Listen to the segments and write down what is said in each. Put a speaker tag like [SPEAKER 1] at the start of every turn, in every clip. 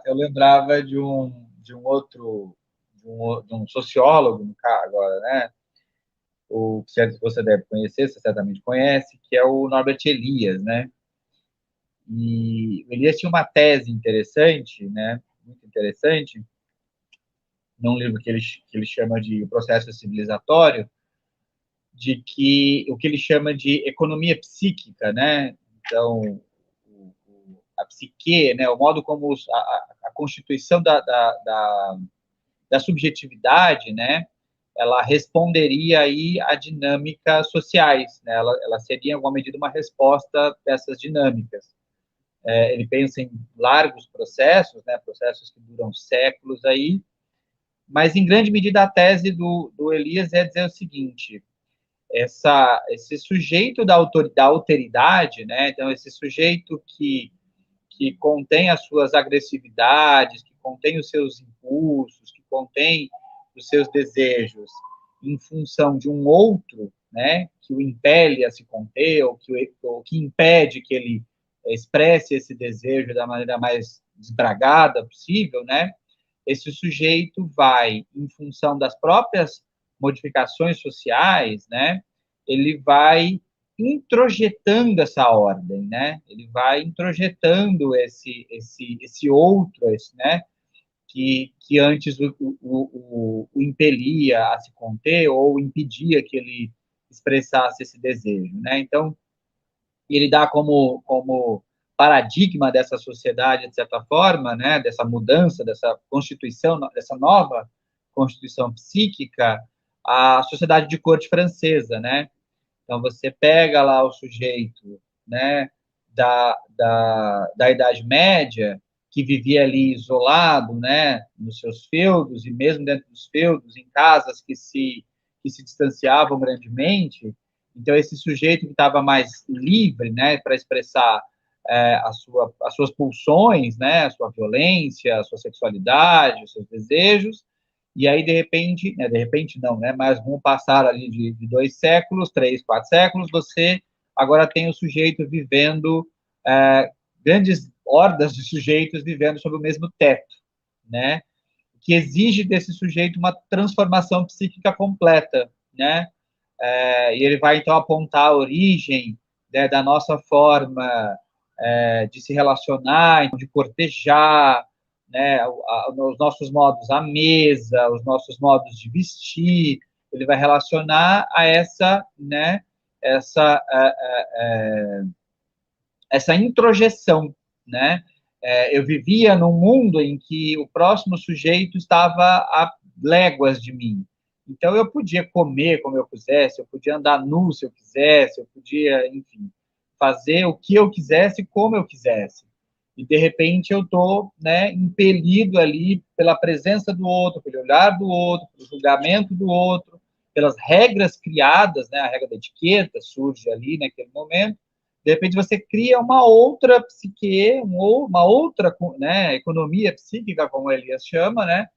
[SPEAKER 1] Eu lembrava de um outro, de um sociólogo, no caso, agora, né? O que você deve conhecer, você certamente conhece, que é o Norbert Elias, né? E o Elias tinha uma tese interessante, né? Muito interessante, num livro que ele chama de O Processo Civilizatório, de que o que ele chama de economia psíquica, né? Então, a psique, né? O modo como a constituição da subjetividade, né? Ela responderia aí a dinâmicas sociais, né? Ela seria, em alguma medida, uma resposta dessas dinâmicas. Ele pensa em largos processos, né? Processos que duram séculos aí, mas, em grande medida, a tese do Elias é dizer o seguinte: esse sujeito da alteridade, né? Então, esse sujeito que contém as suas agressividades, que contém os seus impulsos, que contém os seus desejos em função de um outro, né, que o impele a se conter, ou que impede que ele expresse esse desejo da maneira mais desbragada possível, né, esse sujeito vai, em função das próprias modificações sociais, né, ele vai introjetando essa ordem, né? Ele vai introjetando esse outro, né? Que antes o impelia a se conter ou impedia que ele expressasse esse desejo, né? Então, ele dá como paradigma dessa sociedade, de certa forma, né? Dessa mudança, dessa constituição, dessa nova constituição psíquica, a sociedade de corte francesa, né? Então, você pega lá o sujeito, né, da Idade Média, que vivia ali isolado, né, nos seus feudos, e mesmo dentro dos feudos, em casas que se distanciavam grandemente. Então, esse sujeito que estava mais livre, né, para expressar as suas pulsões, né, a sua violência, a sua sexualidade, os seus desejos, e aí, de repente não, né? Mas vamos passar ali de 2 séculos, 3, 4 séculos, você agora tem o sujeito vivendo, grandes hordas de sujeitos vivendo sob o mesmo teto, né? Que exige desse sujeito uma transformação psíquica completa, né? E ele vai, então, apontar a origem, né, da nossa forma de se relacionar, de cortejar, né, os nossos modos à mesa, os nossos modos de vestir, ele vai relacionar a né, essa, essa introjeção, né? Eu vivia num mundo em que o próximo sujeito estava a léguas de mim. Então, eu podia comer como eu quisesse, eu podia andar nu se eu quisesse, eu podia, enfim, fazer o que eu quisesse, como eu quisesse. E, de repente, eu estou, né, impelido ali pela presença do outro, pelo olhar do outro, pelo julgamento do outro, pelas regras criadas, né, a regra da etiqueta surge ali naquele momento. De repente, você cria uma outra psique, uma outra, né, economia psíquica, como Elias chama, né,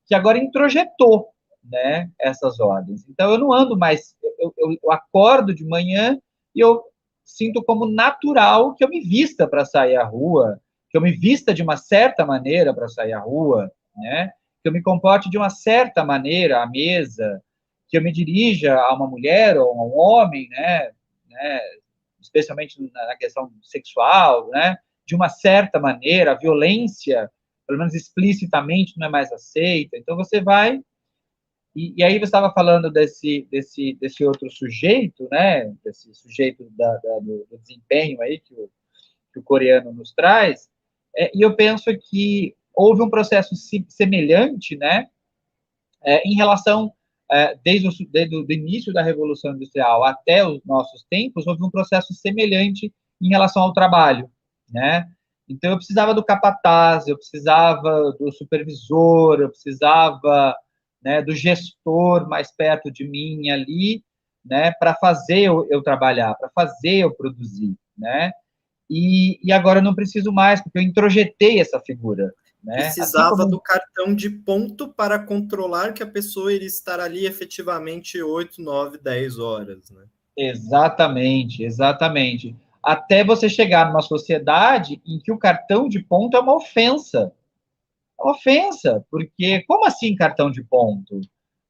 [SPEAKER 1] que agora introjetou, né, essas ordens. Então, eu não ando mais, eu acordo de manhã e eu sinto como natural que eu me vista para sair à rua, que eu me vista de uma certa maneira para sair à rua, né, que eu me comporte de uma certa maneira à mesa, que eu me dirija a uma mulher ou a um homem, né, especialmente na questão sexual, né, de uma certa maneira, a violência, pelo menos explicitamente, não é mais aceita. Então, você vai... E aí você estava falando desse outro sujeito, né, desse sujeito do desempenho aí que o coreano nos traz, e eu penso que houve um processo semelhante, né, em relação, desde o início da Revolução Industrial até os nossos tempos, houve um processo semelhante em relação ao trabalho, né? Então, eu precisava do capataz, eu precisava do supervisor, eu precisava, né, do gestor mais perto de mim ali, né, para fazer eu trabalhar, para fazer eu produzir, né? E agora eu não preciso mais, porque eu introjetei essa figura, né? Assim
[SPEAKER 2] Precisava
[SPEAKER 1] como...
[SPEAKER 2] do cartão de ponto para controlar que a pessoa iria estar ali efetivamente 8, 9, 10 horas, né?
[SPEAKER 1] Exatamente, exatamente. até você chegar numa sociedade em que o cartão de ponto é uma ofensa. É uma ofensa, porque como assim cartão de ponto?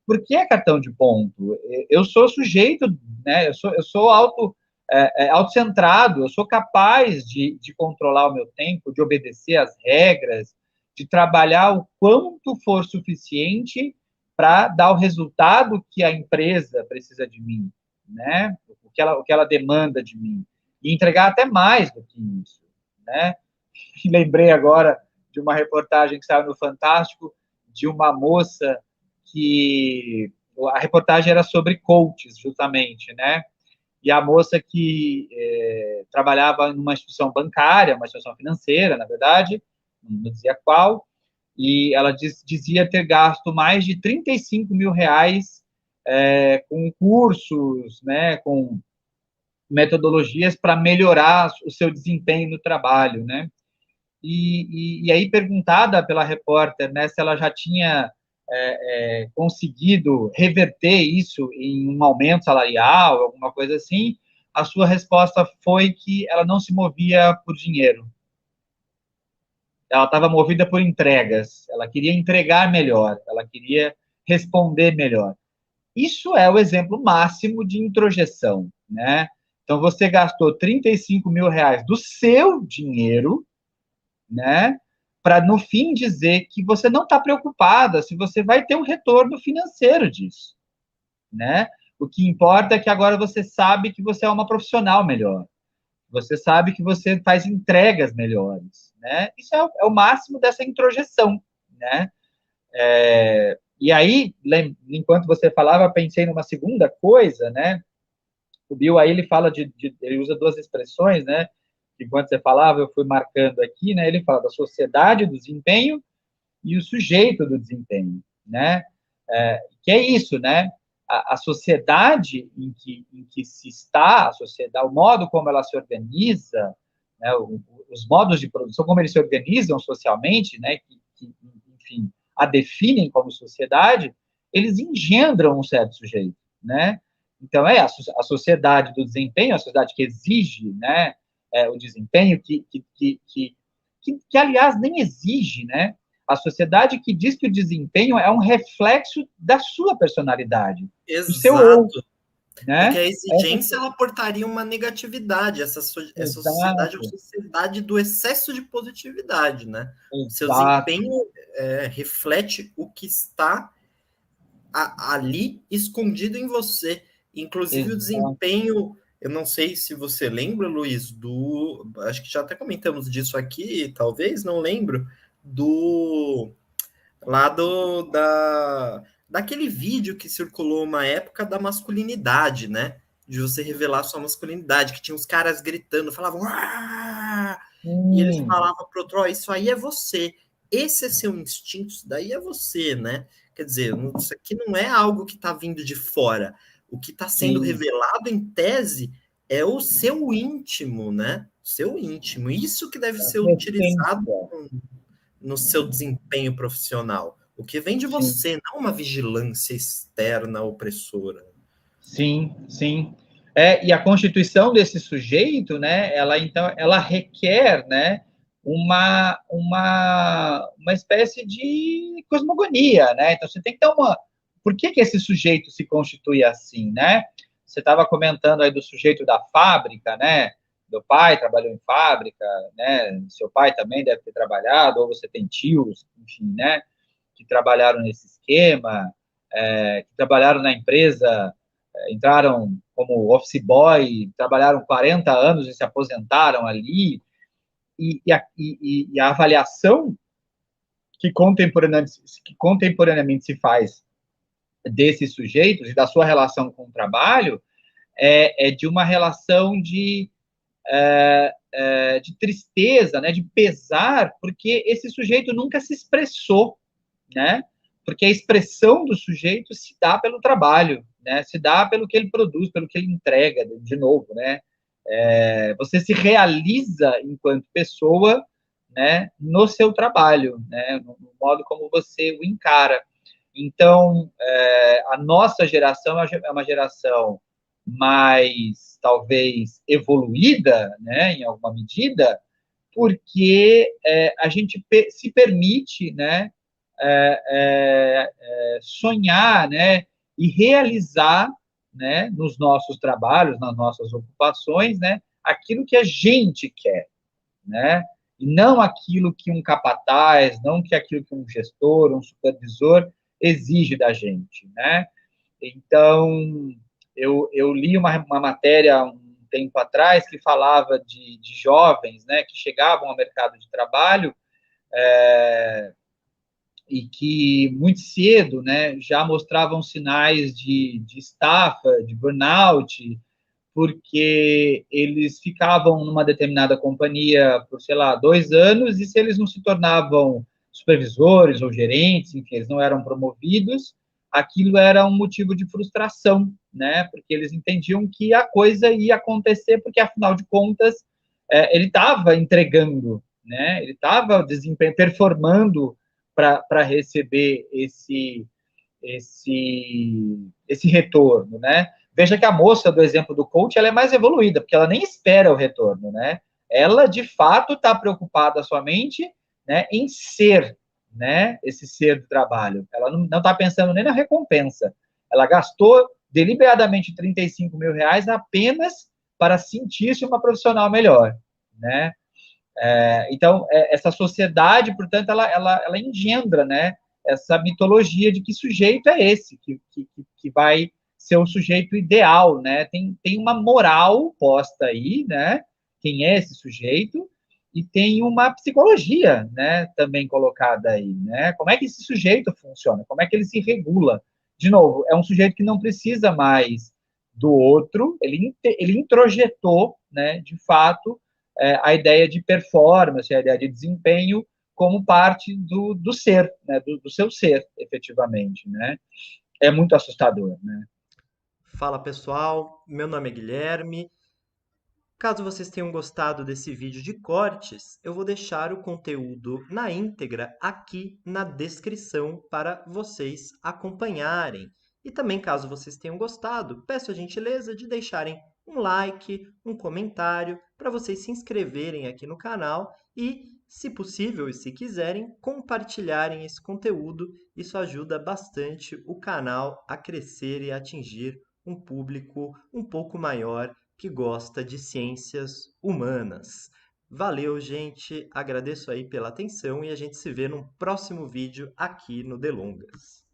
[SPEAKER 1] Por que é cartão de ponto? Eu sou sujeito, né? Eu sou autocentrado, eu sou capaz de controlar o meu tempo, de obedecer às regras, de trabalhar o quanto for suficiente para dar o resultado que a empresa precisa de mim, né? O que ela demanda de mim. E entregar até mais do que isso, né? Lembrei agora de uma reportagem que saiu no Fantástico de uma moça que a reportagem era sobre coaches, justamente, né? E a moça que trabalhava numa instituição bancária, uma instituição financeira, na verdade, não dizia qual, e ela dizia ter gasto mais de 35 mil reais com cursos, né, com metodologias para melhorar o seu desempenho no trabalho, né? E aí, perguntada pela repórter, né, se ela já tinha conseguido reverter isso em um aumento salarial, alguma coisa assim, a sua resposta foi que ela não se movia por dinheiro. Ela estava movida por entregas. Ela queria entregar melhor, ela queria responder melhor. Isso é o exemplo máximo de introjeção, né? Então, você gastou 35 mil reais do seu dinheiro, né? Para no fim dizer que você não está preocupada se você vai ter um retorno financeiro disso, né? O que importa é que agora você sabe que você é uma profissional melhor, você sabe que você faz entregas melhores, né? Isso é o máximo dessa introjeção, né? E aí, enquanto você falava, pensei numa segunda coisa, né? O Bill aí ele fala ele usa duas expressões, né? Enquanto você falava, eu fui marcando aqui, né? Ele fala da sociedade do desempenho e o sujeito do desempenho, né? Que é isso, né? A sociedade em que se está, a sociedade, o modo como ela se organiza, né? Os modos de produção, como eles se organizam socialmente, né? Enfim, a definem como sociedade, eles engendram um certo sujeito, né? Então, a sociedade do desempenho, a sociedade que exige, né, o desempenho, que, aliás, nem exige, né? A sociedade que diz que o desempenho é um reflexo da sua personalidade, do seu eu,
[SPEAKER 2] Exato. Porque
[SPEAKER 1] né?
[SPEAKER 2] a exigência ela portaria uma negatividade. Essa sociedade é uma
[SPEAKER 1] Exato,
[SPEAKER 2] sociedade do excesso de positividade, né? O seu
[SPEAKER 1] exato,
[SPEAKER 2] desempenho reflete o que está ali escondido em você. Inclusive o
[SPEAKER 1] exato.
[SPEAKER 2] desempenho, eu não sei se você lembra, Luiz, acho que já até comentamos disso aqui, talvez, não lembro, do lá daquele vídeo que circulou uma época da masculinidade, né? De você revelar sua masculinidade, que tinha os caras gritando, falavam "Uah!", e eles falavam pro Troy, isso aí é você, esse é seu instinto, isso daí é você, né? Quer dizer, isso aqui não é algo que está vindo de fora. O que está sendo
[SPEAKER 1] Sim,
[SPEAKER 2] revelado em tese é o seu íntimo, né? O seu íntimo. Isso que deve ser
[SPEAKER 1] a
[SPEAKER 2] utilizado
[SPEAKER 1] essência,
[SPEAKER 2] no seu desempenho profissional. O que vem de
[SPEAKER 1] sim.
[SPEAKER 2] você, não uma vigilância externa opressora.
[SPEAKER 1] Sim, sim. E a constituição desse sujeito, né, ela requer, né, uma espécie de cosmogonia, né? Então você tem que ter uma. Por que esse sujeito se constitui assim, né? Você estava comentando aí do sujeito da fábrica, né? Meu pai trabalhou em fábrica, né? Seu pai também deve ter trabalhado, ou você tem tios, enfim, né? Que trabalharam nesse esquema, que trabalharam na empresa, entraram como office boy, trabalharam 40 anos e se aposentaram ali, e a avaliação que contemporaneamente se faz desses sujeitos e da sua relação com o trabalho é de uma relação de tristeza, né, de pesar, porque esse sujeito nunca se expressou, né? Porque a expressão do sujeito se dá pelo trabalho, né? Se dá pelo que ele produz, pelo que ele entrega, de novo, né? Você se realiza enquanto pessoa, né, no seu trabalho, né, no modo como você o encara. Então, a nossa geração é uma geração mais, talvez, evoluída, né, em alguma medida, porque a gente se permite, né, sonhar, né, e realizar, né, nos nossos trabalhos, nas nossas ocupações, né, aquilo que a gente quer, né, e não aquilo que um capataz, não que aquilo que um gestor, um supervisor exige da gente, né? Então, eu li uma matéria um tempo atrás que falava de jovens, né, que chegavam ao mercado de trabalho e que muito cedo, né, já mostravam sinais de estafa, de burnout, porque eles ficavam numa determinada companhia por, sei lá, 2 anos, e se eles não se tornavam supervisores ou gerentes, enfim, eles não eram promovidos, aquilo era um motivo de frustração, né? Porque eles entendiam que a coisa ia acontecer, porque afinal de contas ele estava entregando, né? Ele estava performando para receber esse retorno, né? Veja que a moça do exemplo do coach, ela é mais evoluída, porque ela nem espera o retorno, né? Ela, de fato, está preocupada somente, né, em ser, né, esse ser do trabalho. Ela não está pensando nem na recompensa. Ela gastou deliberadamente R$ 35.000 apenas para sentir-se uma profissional melhor, né? Então, essa sociedade, portanto, ela engendra, né, essa mitologia de que sujeito é esse, que vai ser o sujeito ideal, né? Tem uma moral posta aí, né? Quem é esse sujeito? E tem uma psicologia, né, também colocada aí, né? Como é que esse sujeito funciona? Como é que ele se regula? De novo, é um sujeito que não precisa mais do outro, ele introjetou, né, de fato, a ideia de performance, a ideia de desempenho como parte do ser, né, do seu ser, efetivamente, né? É muito assustador, né?
[SPEAKER 2] Fala pessoal, meu nome é Guilherme. Caso vocês tenham gostado desse vídeo de cortes, eu vou deixar o conteúdo na íntegra aqui na descrição para vocês acompanharem. E também, caso vocês tenham gostado, peço a gentileza de deixarem um like, um comentário, para vocês se inscreverem aqui no canal e, se possível e se quiserem, compartilharem esse conteúdo. Isso ajuda bastante o canal a crescer e atingir um público um pouco maior que gosta de ciências humanas. Valeu, gente. Agradeço aí pela atenção e a gente se vê num próximo vídeo aqui no Delongas.